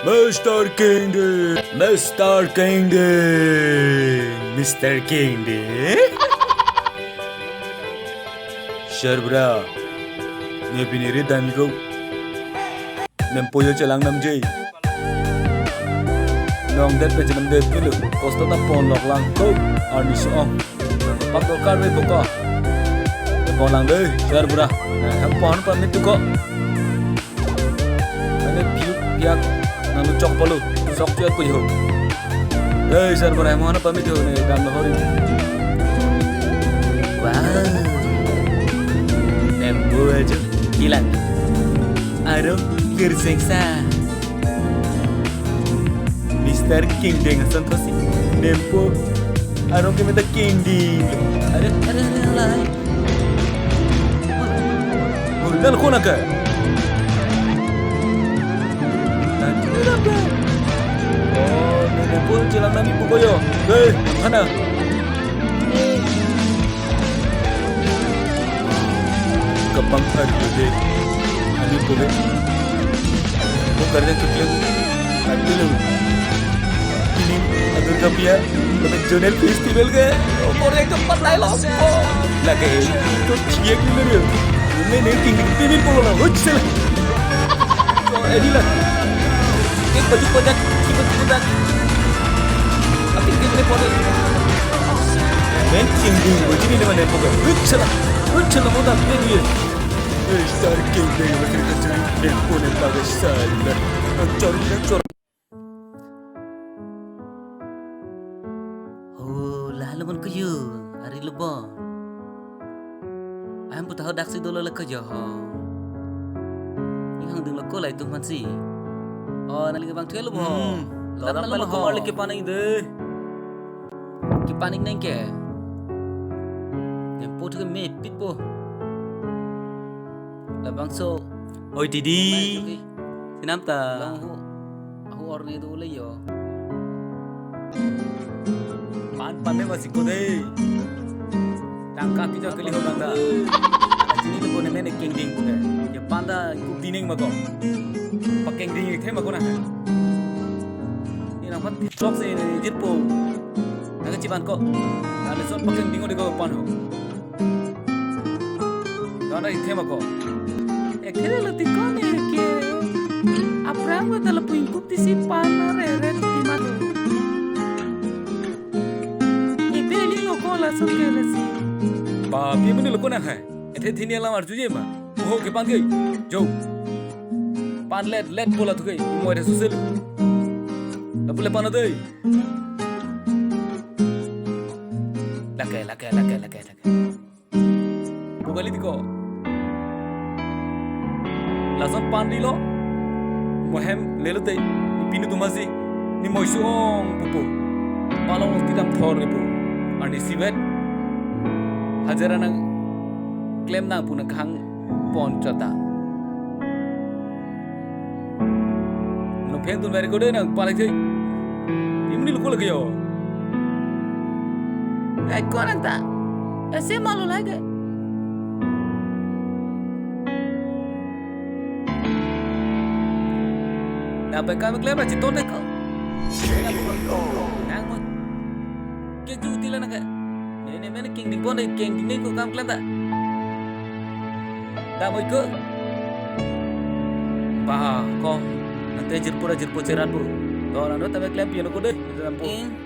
Mr. Kingdom, Mr. Kingdom, Mr. Kingdom. Sharbra, ne biniri damigo. Nempoyo celang namjay. Nong det pe janam det pilu. Kosto ta pon lok lang ko. Arni so. Pat dokar me buka. Pon lang deh, Sharbra. Nah, ham pon pamit tu ko. Ane piu piak. Nanu chok polu, sok cuat pujo. Hey, Sharbra, mohon pamit ho ne dam lahori. Wow, nembo aja hilang. Aro gerseksa. Mr. King dengan santosi. Nembo, aro ke minta King di. Ada lain. Udah kau nak? Oh, nenek pun jalan nami bukoyo. Hei, mana? Kepang hari deh. Kami boleh. Bukannya kerja. Nanti lu. Ini agar kapia. Pada Jonel Festival ke? Orang keempat lain loh. Lagi itu ciek dulu. Nenek tinggi pilih pulau. Hujsel. Oh, edilah. एक बजी पहुंचा कितना अब कितने पौधे मैं चिंगी बजी नहीं मैंने पोगा उच्छला मोटा दे दिए स्टार किंग दे बकरी का चुरी एक कोने पागल साला चोर oh lalu mun kuyu hari lebo am putah daksi dulu lah kerja ha yang dulu kau lah itu masih oh nali bang tuh lu boh dapat malu kemar lagi paning deh ki paning neng ke yang pot ke me pit boh labang so oi didi sinam ta aku orang itu le yo pan me masih kode tangka kita kali holang da sini lu kone me king ding ya panda ku dining ma ko pakai ding itu mah kau nak? Ini nampak TikTok sih ni jirpo. Nak cipan kok. Kalau soal pakai ding itu kau panu. Kau nak itu mah kok. Kira letih kau ni ke? Apa yang kau telah punya bukti si panah re di mana? Ini ni lo kau langsung ke lasi. Babi mana lo kau nak? Itu sini alam arjuje mah. Oh kepan ke? Jauh. Pan let bola tu kai mo ada susel la boleh pan adai lakai bugali diko lasan pan di lo mohem lelo tei ni pinu tu masih ni moisong pupu palong tidam thor ni pu ani sibet hajarana claim na puna khang pon chata Peng tu mereka kau dah nak paling sih, ini lu kau lagi yo. Kau nak tak? Saya malu lagi. Apa kami klaim macam tu dek kau? Nang mo, kau jual tila nak? Ni mana king di pon king di ni kau kami klaim tak? Dah boleh ke? Bah, kau. Nanti jirpo ceran bu. Kalau anda tak klaim piano kau deh, dalam pun.